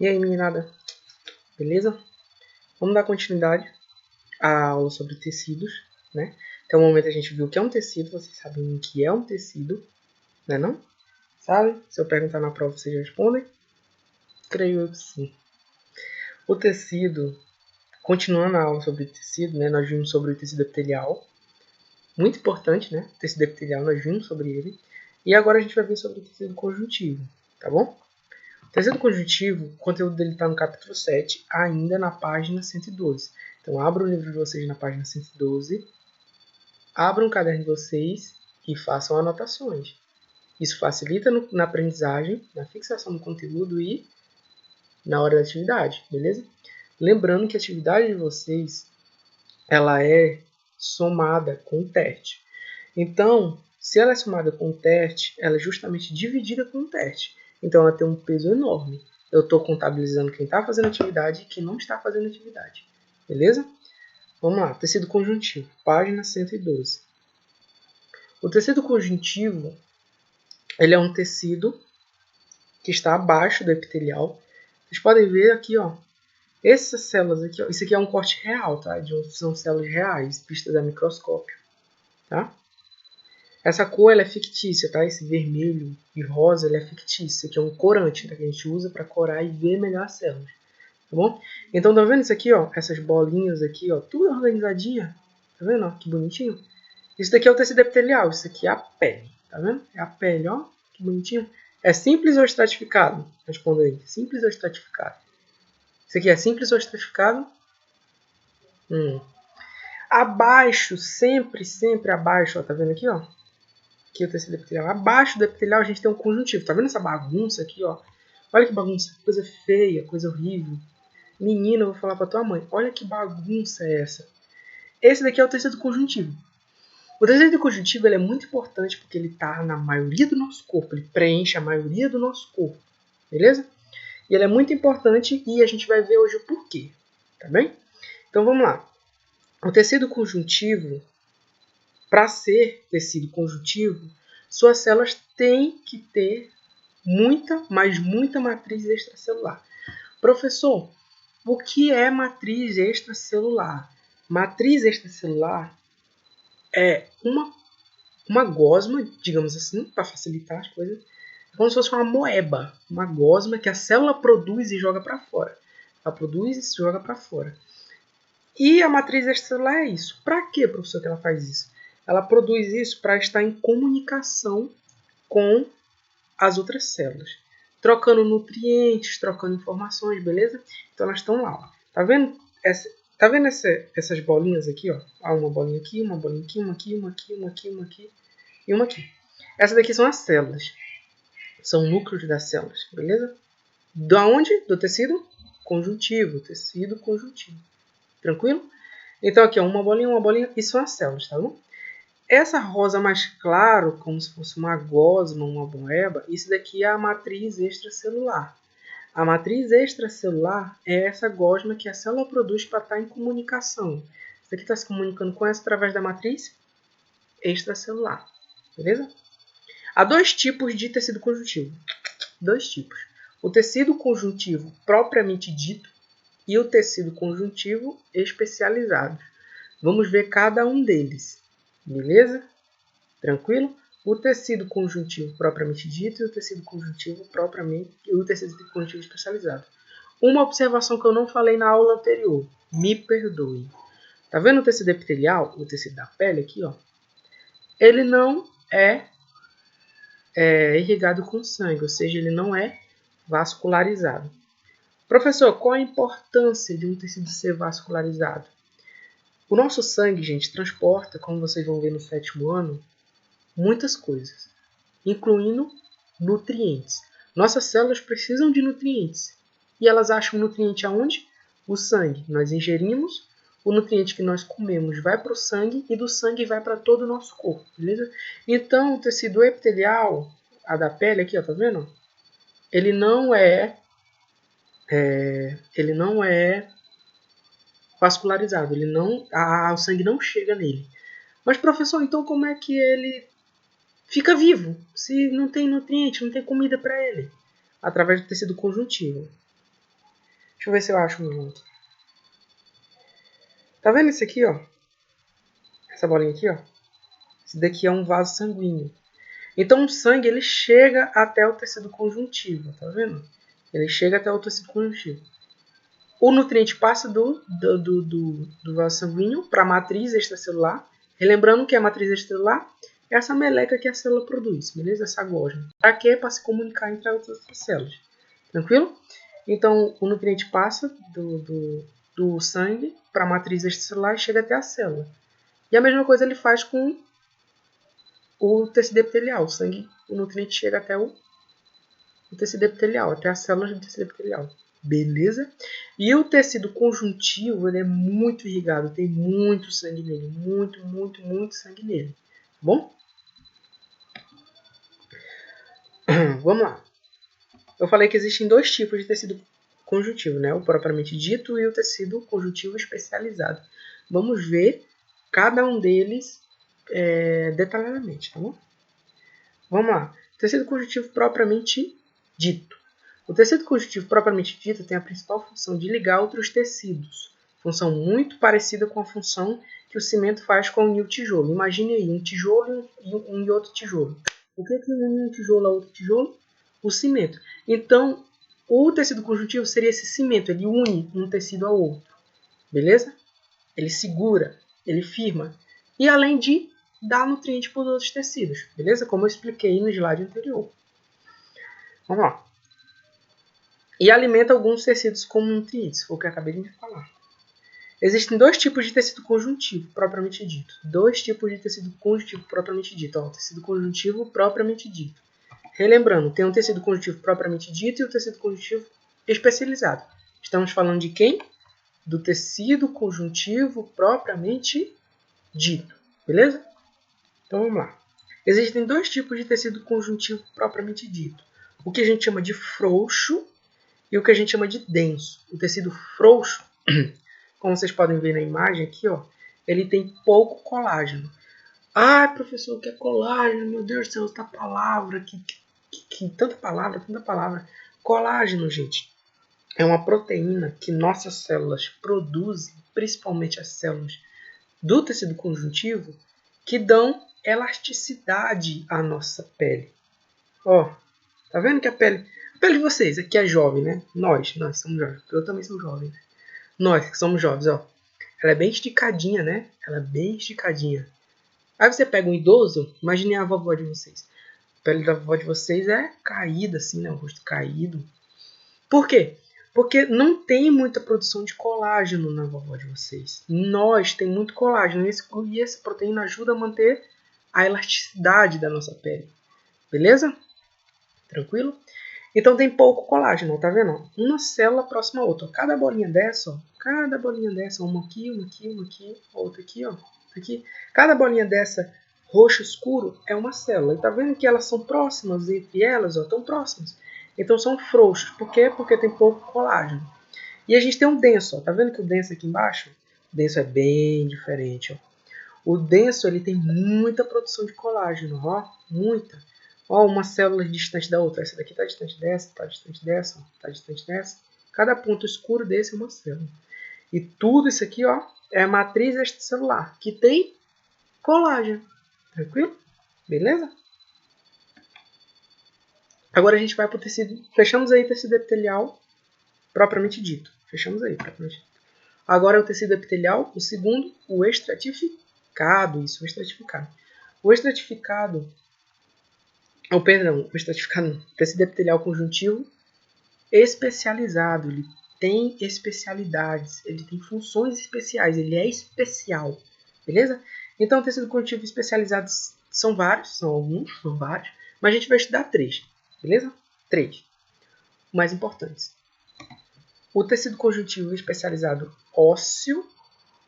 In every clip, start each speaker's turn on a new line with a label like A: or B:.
A: E aí, meninada? Beleza? Vamos dar continuidade à aula sobre tecidos, né? Até o momento a gente viu o que é um tecido, vocês sabem o que é um tecido, né não? Sabe? Se eu perguntar na prova, vocês respondem? Creio eu que sim. O tecido, continuando a aula sobre tecido, né? Nós vimos sobre o tecido epitelial. Muito importante, né? O tecido epitelial, nós vimos sobre ele. E agora a gente vai ver sobre o tecido conjuntivo, tá bom? O tecido conjuntivo, o conteúdo dele está no capítulo 7, ainda na página 112. Então, abra o livro de vocês na página 112, abram o caderno de vocês e façam anotações. Isso facilita na aprendizagem, na fixação do conteúdo e na hora da atividade, beleza? Lembrando que a atividade de vocês ela é somada com o teste. Então, se ela é somada com o teste, ela é justamente dividida com o teste. Então, ela tem um peso enorme. Eu estou contabilizando quem está fazendo atividade e quem não está fazendo atividade. Beleza? Vamos lá. Tecido conjuntivo, página 112. O tecido conjuntivo ele é um tecido que está abaixo do epitelial. Vocês podem ver aqui, ó, essas células aqui, ó, isso aqui é um corte real, tá? São células reais, vistas a microscópio, tá? Essa cor ela é fictícia, tá? Esse vermelho e rosa ele é fictício, que é um corante, tá? Que a gente usa para corar e ver melhor as células, tá bom? Então tá vendo isso aqui, ó? Essas bolinhas aqui, ó, tudo organizadinha, tá vendo? Ó, que bonitinho. Isso daqui é o tecido epitelial, isso aqui é a pele, tá vendo? É a pele, ó, que bonitinho. É simples ou estratificado? Responda aí, simples ou estratificado? Isso aqui é simples ou estratificado? Abaixo, sempre abaixo, ó, tá vendo aqui, ó? Aqui o tecido epitelial. Abaixo do epitelial a gente tem um conjuntivo. Tá vendo essa bagunça aqui, ó? Olha que bagunça, coisa feia, coisa horrível. Menina, eu vou falar pra tua mãe. Olha que bagunça é essa. Esse daqui é o tecido conjuntivo. O tecido conjuntivo ele é muito importante porque ele tá na maioria do nosso corpo. Ele preenche a maioria do nosso corpo. Beleza? E ele é muito importante e a gente vai ver hoje o porquê. Tá bem? Então vamos lá. O tecido conjuntivo, para ser tecido conjuntivo, suas células têm que ter muita, mas muita matriz extracelular. Professor, o que é matriz extracelular? Matriz extracelular é uma gosma, digamos assim, para facilitar as coisas. É como se fosse uma moeba, uma gosma que a célula produz e joga para fora. Ela produz e joga para fora. E a matriz extracelular é isso. Para que, professor, que ela faz isso? Ela produz isso para estar em comunicação com as outras células, trocando nutrientes, trocando informações, beleza? Então elas estão lá, ó. Tá vendo? Tá vendo essas bolinhas aqui, ó? Ah, uma bolinha aqui, uma bolinha aqui, uma aqui, uma aqui, uma aqui, uma aqui e uma aqui. Essas daqui são as células. São núcleos das células, beleza? Da onde? Do tecido conjuntivo, tecido conjuntivo. Tranquilo? Então aqui, ó, uma bolinha, e são as células, tá bom? Essa rosa mais claro, como se fosse uma gosma, uma moeba, isso daqui é a matriz extracelular. A matriz extracelular é essa gosma que a célula produz para estar em comunicação. Isso aqui está se comunicando com essa através da matriz extracelular. Beleza? Há dois tipos de tecido conjuntivo. Dois tipos. O tecido conjuntivo propriamente dito e o tecido conjuntivo especializado. Vamos ver cada um deles. Beleza? Tranquilo? O tecido conjuntivo propriamente dito e o tecido conjuntivo especializado. Uma observação que eu não falei na aula anterior. Me perdoe. Tá vendo o tecido epitelial, o tecido da pele aqui, ó? Ele não é irrigado com sangue, ou seja, ele não é vascularizado. Professor, qual a importância de um tecido ser vascularizado? O nosso sangue, gente, transporta, como vocês vão ver no 7º ano, muitas coisas, incluindo nutrientes. Nossas células precisam de nutrientes. E elas acham nutriente aonde? O sangue. Nós ingerimos, o nutriente que nós comemos vai para o sangue e do sangue vai para todo o nosso corpo, beleza? Então, o tecido epitelial, a da pele aqui, ó, tá vendo? Ele não é vascularizado, o sangue não chega nele. Mas, professor, então como é que ele fica vivo se não tem nutriente, não tem comida para ele? Através do tecido conjuntivo. Deixa eu ver se eu acho um outro. Tá vendo isso aqui, ó? Essa bolinha aqui, ó. Esse daqui é um vaso sanguíneo. Então o sangue ele chega até o tecido conjuntivo, tá vendo? Ele chega até o tecido conjuntivo. O nutriente passa do vaso sanguíneo para a matriz extracelular. Relembrando que a matriz extracelular é essa meleca que a célula produz, beleza? Essa gosma. Para quê? Para se comunicar entre as outras células. Tranquilo? Então o nutriente passa do sangue para a matriz extracelular e chega até a célula. E a mesma coisa ele faz com o tecido epitelial. O nutriente chega até o tecido epitelial, até as células do tecido epitelial. Beleza? E o tecido conjuntivo ele é muito irrigado, tem muito sangue nele. Muito sangue nele. Tá bom? Vamos lá. Eu falei que existem dois tipos de tecido conjuntivo, né? O propriamente dito e o tecido conjuntivo especializado. Vamos ver cada um deles detalhadamente, tá bom? Vamos lá. Tecido conjuntivo propriamente dito. O tecido conjuntivo propriamente dito tem a principal função de ligar outros tecidos. Função muito parecida com a função que o cimento faz com o tijolo. Imagine aí um tijolo e outro tijolo. O que une um tijolo a outro tijolo? O cimento. Então, o tecido conjuntivo seria esse cimento. Ele une um tecido ao outro. Beleza? Ele segura, ele firma. E além de dar nutriente para os outros tecidos. Beleza? Como eu expliquei no slide anterior. Vamos lá. E alimenta alguns tecidos com nutrientes, foi o que eu acabei de falar. Existem dois tipos de tecido conjuntivo, propriamente dito. Dois tipos de tecido conjuntivo propriamente dito. Ó, tecido conjuntivo propriamente dito. Relembrando, tem um tecido conjuntivo propriamente dito e o tecido conjuntivo especializado. Estamos falando de quem? Do tecido conjuntivo propriamente dito. Beleza? Então vamos lá. Existem dois tipos de tecido conjuntivo propriamente dito. O que a gente chama de frouxo e o que a gente chama de denso. O tecido frouxo, como vocês podem ver na imagem aqui, ó, ele tem pouco colágeno. Ah, professor, o que é colágeno? Meu Deus do céu, essa palavra, tanta palavra. Colágeno, gente, é uma proteína que nossas células produzem, principalmente as células do tecido conjuntivo, que dão elasticidade à nossa pele. Ó, tá vendo que a pele de vocês aqui é jovem, né? Nós somos jovens. Eu também sou jovem. Né? Nós que somos jovens, ó. Ela é bem esticadinha, né? Ela é bem esticadinha. Aí você pega um idoso, imagine a vovó de vocês. A pele da vovó de vocês é caída, assim, né? O rosto caído. Por quê? Porque não tem muita produção de colágeno na vovó de vocês. Nós tem muito colágeno. E essa proteína ajuda a manter a elasticidade da nossa pele. Beleza? Tranquilo? Então tem pouco colágeno, tá vendo? Uma célula próxima a outra. Cada bolinha dessa, uma aqui, outra aqui, ó. Aqui. Cada bolinha dessa roxo escuro é uma célula. E tá vendo que elas são próximas entre elas, ó, tão próximas. Então são frouxos. Por quê? Porque tem pouco colágeno. E a gente tem um denso, ó. Tá vendo que o denso aqui embaixo? O denso é bem diferente, ó. O denso ele tem muita produção de colágeno, ó, muita. Ó, uma célula distante da outra. Essa daqui está distante dessa, está distante dessa, está distante dessa. Cada ponto escuro desse é uma célula. E tudo isso aqui, ó, é a matriz extracelular, que tem colágeno. Tranquilo? Beleza? Agora a gente vai para o tecido. Fechamos aí o tecido epitelial propriamente dito. Fechamos aí, propriamente dito. Agora é o tecido epitelial, o segundo, o estratificado. Isso, o estratificado. O estratificado. O estratificado, tecido epitelial conjuntivo especializado. Ele tem especialidades, ele tem funções especiais, ele é especial. Beleza? Então, o tecido conjuntivo especializado são vários, são vários, mas a gente vai estudar três. Beleza? Três. Mais importantes. O tecido conjuntivo especializado ósseo,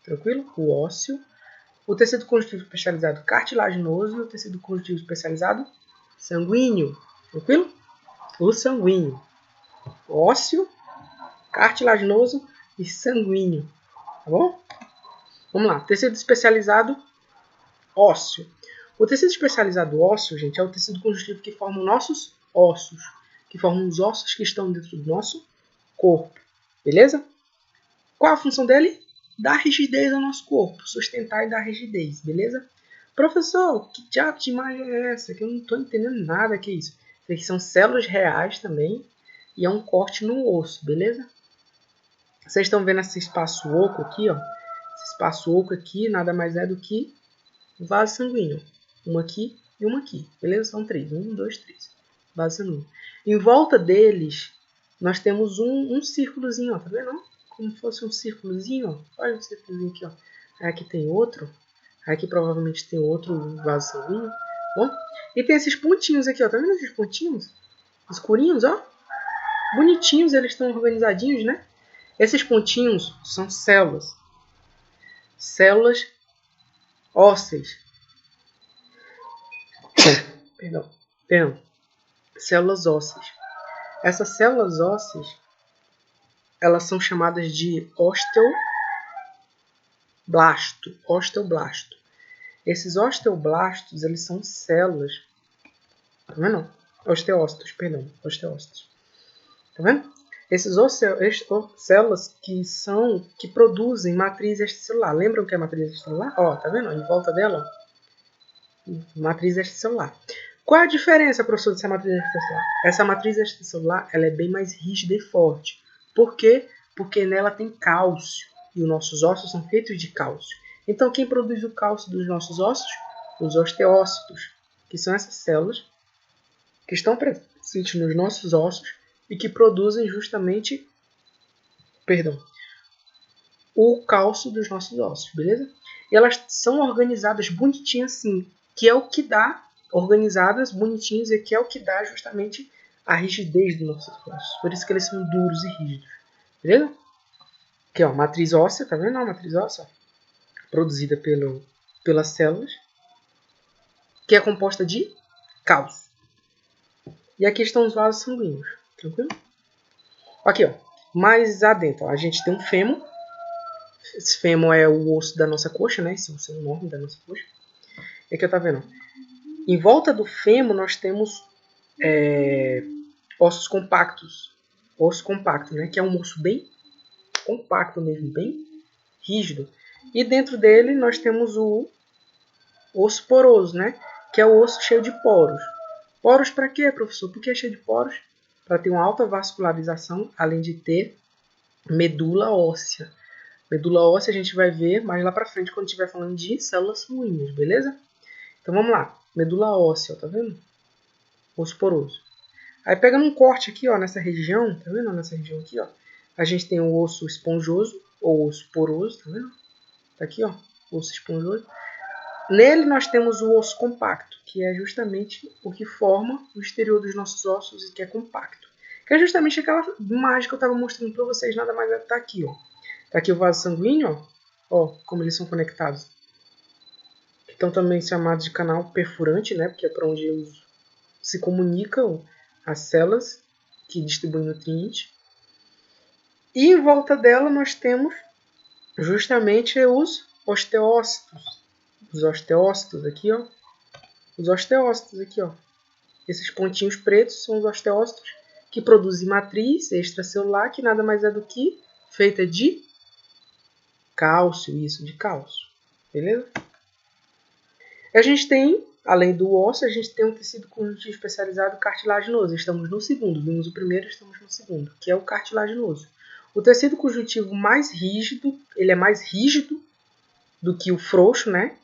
A: tranquilo? O ósseo. O tecido conjuntivo especializado cartilaginoso e o tecido conjuntivo especializado sanguíneo, tranquilo? O sanguíneo. Ósseo, cartilaginoso e sanguíneo, tá bom? Vamos lá, tecido especializado ósseo. O tecido especializado ósseo, gente, é o tecido conjuntivo que forma os nossos ossos, que formam os ossos que estão dentro do nosso corpo. Beleza? Qual a função dele? Dar rigidez ao nosso corpo, sustentar e dar rigidez, beleza? Professor, que diabo de imagem é essa? Que eu não estou entendendo nada que é isso. Isso aqui são células reais também e é um corte no osso, beleza? Vocês estão vendo esse espaço oco aqui, ó? Esse espaço oco aqui nada mais é do que vaso sanguíneo. Uma aqui e uma aqui, beleza? São 3. 1, 2, 3. Vaso sanguíneo. Em volta deles, nós temos um círculozinho, ó. Tá vendo? Como se fosse um círculozinho, ó. Olha o círculozinho aqui, ó. Aí aqui tem outro. Aí aqui provavelmente tem outro vaso sanguíneo. Bom? E tem esses pontinhos aqui, ó. Tá vendo esses pontinhos? Escurinhos, ó. Bonitinhos, eles estão organizadinhos, né? Esses pontinhos são células. Células ósseas. Perdão. Células ósseas. Essas células ósseas, elas são chamadas de osteoblasto. Esses osteoblastos, eles são células. Tá vendo? Osteócitos. Tá vendo? Esses células que produzem matriz extracelular. Lembram o que é matriz extracelular? Ó, tá vendo? Em volta dela, ó. Matriz extracelular. Qual é a diferença, professor, dessa matriz extracelular? Essa matriz extracelular, ela é bem mais rígida e forte. Por quê? Porque nela tem cálcio. E os nossos ossos são feitos de cálcio. Então, quem produz o cálcio dos nossos ossos? Os osteócitos, que são essas células que estão presentes nos nossos ossos e que produzem justamente, o cálcio dos nossos ossos, beleza? E elas são organizadas bonitinhas assim, que é o que dá, organizadas bonitinhas, e que é o que dá justamente a rigidez dos nossos ossos. Por isso que eles são duros e rígidos, beleza? Aqui, ó, matriz óssea, tá vendo? A matriz óssea produzida pelas células, que é composta de cálcio. E aqui estão os vasos sanguíneos, tranquilo? Aqui, ó, mais adentro, ó, a gente tem um fêmur. Esse fêmur é o osso da nossa coxa, né? Esse é o osso enorme da nossa coxa. E aqui, tá vendo? Em volta do fêmur nós temos ossos compactos. Osso compacto, né? Que é um osso bem compacto mesmo, bem rígido. E dentro dele nós temos o osso poroso, né? Que é o osso cheio de poros. Poros para quê, professor? Por que é cheio de poros? Para ter uma alta vascularização, além de ter medula óssea. Medula óssea a gente vai ver mais lá para frente quando estiver falando de células sanguíneas, beleza? Então vamos lá. Medula óssea, tá vendo? Osso poroso. Aí pegando um corte aqui, ó, nessa região, tá vendo? Nessa região aqui, ó, a gente tem o osso esponjoso ou osso poroso, tá vendo? Tá aqui, ó, osso esponjoso. Nele nós temos o osso compacto, que é justamente o que forma o exterior dos nossos ossos e que é compacto. Que é justamente aquela imagem que eu estava mostrando para vocês, nada mais é que tá aqui, ó. Tá aqui o vaso sanguíneo, ó, como eles são conectados. Então também chamados de canal perfurante, né, porque é para onde se comunicam as células que distribuem nutrientes. E em volta dela nós temos justamente os osteócitos. Os osteócitos aqui, ó. Os osteócitos aqui, ó. Esses pontinhos pretos são os osteócitos que produzem matriz extracelular, que nada mais é do que feita de cálcio, isso, de cálcio. Beleza? A gente tem, além do osso, a gente tem um tecido conjuntivo especializado cartilaginoso. Estamos no segundo, vimos o primeiro, estamos no segundo, que é o cartilaginoso. O tecido conjuntivo mais rígido, ele é mais rígido do que o frouxo, né?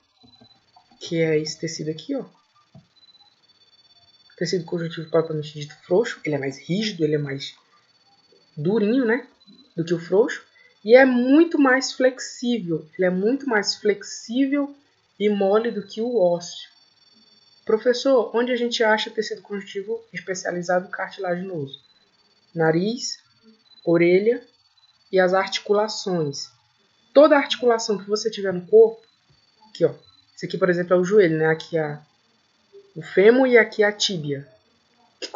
A: Que é esse tecido aqui, ó. Tecido conjuntivo propriamente dito frouxo, ele é mais rígido, ele é mais durinho, né? Do que o frouxo. E é muito mais flexível. Ele é muito mais flexível e mole do que o ósseo. Professor, onde a gente acha tecido conjuntivo especializado cartilaginoso? Nariz, orelha e as articulações. Toda articulação que você tiver no corpo, aqui, ó. Esse aqui, por exemplo, é o joelho, né? Aqui é o fêmur e aqui a tíbia, que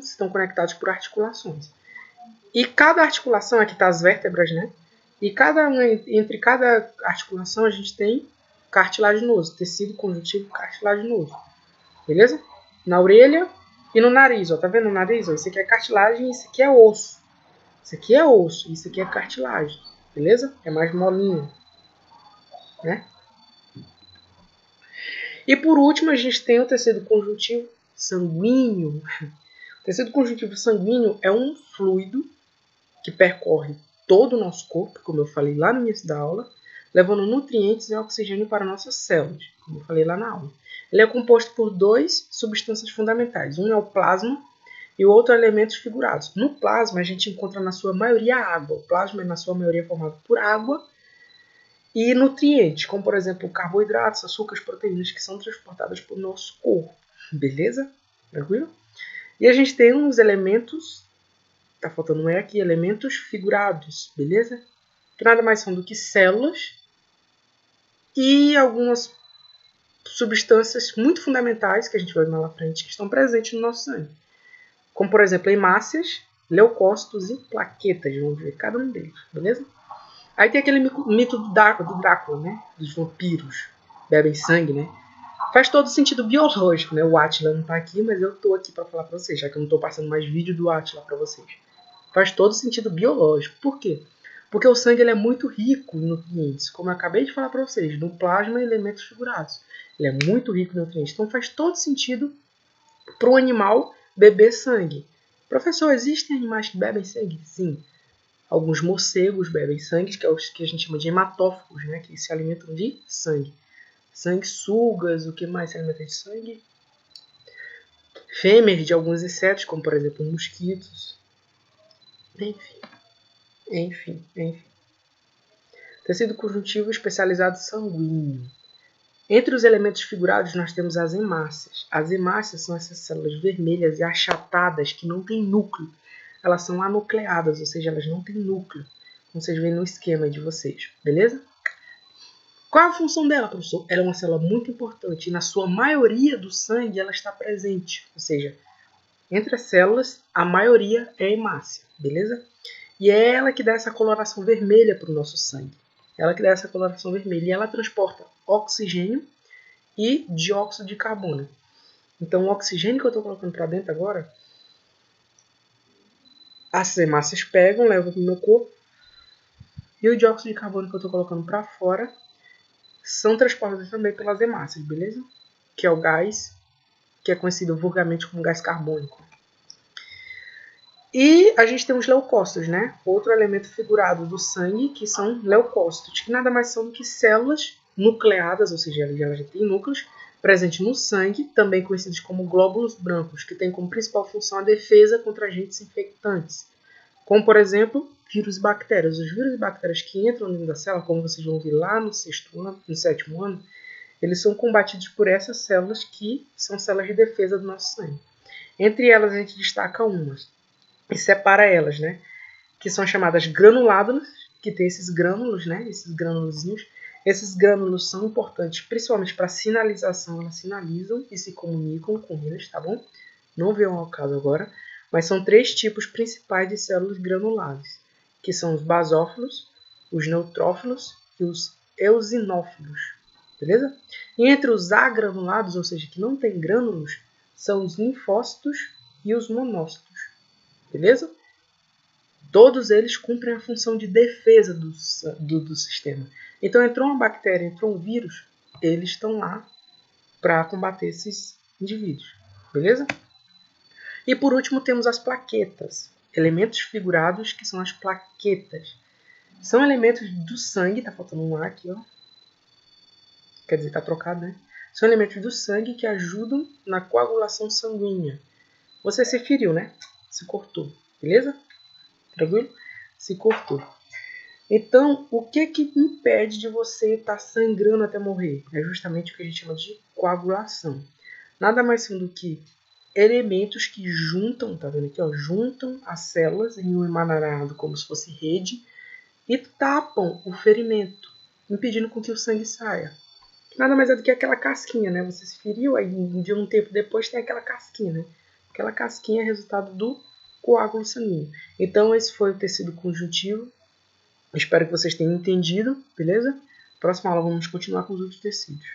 A: estão conectados por articulações. E cada articulação, aqui está as vértebras, né? E entre cada articulação a gente tem cartilaginoso, tecido conjuntivo cartilaginoso. Beleza? Na orelha e no nariz, ó. Tá vendo o nariz? Ó? Esse aqui é cartilagem e esse aqui é osso. Isso aqui é osso, isso aqui é cartilagem, beleza? É mais molinho, né? E por último, a gente tem o tecido conjuntivo sanguíneo. O tecido conjuntivo sanguíneo é um fluido que percorre todo o nosso corpo, como eu falei lá no início da aula, levando nutrientes e oxigênio para nossas células, como eu falei lá na aula. Ele é composto por duas substâncias fundamentais. Um é o plasma e o outro é elementos figurados. No plasma, a gente encontra na sua maioria água. O plasma é na sua maioria formado por água e nutrientes, como por exemplo carboidratos, açúcares, proteínas, que são transportadas por nosso corpo. Beleza? Tranquilo? E a gente tem uns elementos, tá faltando um E aqui, elementos figurados, beleza? Que nada mais são do que células e algumas substâncias muito fundamentais, que a gente vai ver lá na frente, que estão presentes no nosso sangue. Como por exemplo, hemácias, leucócitos e plaquetas, vamos ver cada um deles, beleza? Aí tem aquele mito do Drácula, né? Dos vampiros, bebem sangue, né? Faz todo sentido biológico, né? O Átila não tá aqui, mas eu tô aqui para falar para vocês, já que eu não tô passando mais vídeo do Átila para vocês. Faz todo sentido biológico. Por quê? Porque o sangue ele é muito rico em nutrientes, como eu acabei de falar para vocês, no plasma e elementos figurados. Ele é muito rico em nutrientes, então faz todo sentido para o animal beber sangue. Professor, existem animais que bebem sangue? Sim. Alguns morcegos bebem sangue, que é os que a gente chama de hematófagos, né? Que se alimentam de sangue. Sanguessugas, o que mais se alimenta de sangue? Fêmeas de alguns insetos, como por exemplo mosquitos. Enfim. Tecido conjuntivo especializado sanguíneo. Entre os elementos figurados nós temos as hemácias. As hemácias são essas células vermelhas e achatadas que não têm núcleo. Elas são anucleadas, ou seja, elas não têm núcleo. Como vocês veem no esquema de vocês, beleza? Qual é a função dela, professor? Ela é uma célula muito importante e na sua maioria do sangue ela está presente. Ou seja, entre as células, a maioria é hemácia, beleza? E é ela que dá essa coloração vermelha para o nosso sangue. Ela que dá essa coloração vermelha e ela transporta oxigênio e dióxido de carbono. Então, o oxigênio que eu estou colocando para dentro agora, as hemácias pegam, levam para o meu corpo, e o dióxido de carbono que eu estou colocando para fora são transportados também pelas hemácias, beleza? Que é o gás, que é conhecido vulgarmente como gás carbônico. E a gente tem os leucócitos, né? Outro elemento figurado do sangue, que são leucócitos, que nada mais são do que células nucleadas, ou seja, elas já têm núcleos, presentes no sangue, também conhecidos como glóbulos brancos, que têm como principal função a defesa contra agentes infectantes, como, por exemplo, vírus e bactérias. Os vírus e bactérias que entram dentro da célula, como vocês vão ver lá no sétimo ano, eles são combatidos por essas células que são células de defesa do nosso sangue. Entre elas, a gente destaca umas e separa elas, né? Que são chamadas granuládulas, que tem esses grânulos, né? Esses granulozinhos. Esses grânulos são importantes, principalmente para sinalização. Elas sinalizam e se comunicam com eles, tá bom? Não venham ao caso agora. Mas são três tipos principais de células granulares, que são os basófilos, os neutrófilos e os eosinófilos. Beleza? E entre os agranulados, ou seja, que não tem grânulos, são os linfócitos e os monócitos. Beleza? Todos eles cumprem a função de defesa do sistema. Então, entrou uma bactéria, entrou um vírus, eles estão lá para combater esses indivíduos. Beleza? E por último temos as plaquetas, elementos figurados que são as plaquetas. São elementos do sangue, tá faltando um A aqui, ó. Quer dizer, tá trocado, né? São elementos do sangue que ajudam na coagulação sanguínea. Você se feriu, né? Se cortou, beleza? Tranquilo? Se cortou. Então, o que impede de você estar sangrando até morrer? É justamente o que a gente chama de coagulação. Nada mais são do que elementos que juntam, tá vendo aqui, ó, juntam as células em um emaranhado como se fosse rede e tapam o ferimento, impedindo com que o sangue saia. Nada mais é do que aquela casquinha, né? Você se feriu, aí de um tempo depois tem aquela casquinha, né? Aquela casquinha é resultado do coágulo sanguíneo. Então esse foi o tecido conjuntivo. Espero que vocês tenham entendido, beleza? Próxima aula vamos continuar com os outros tecidos.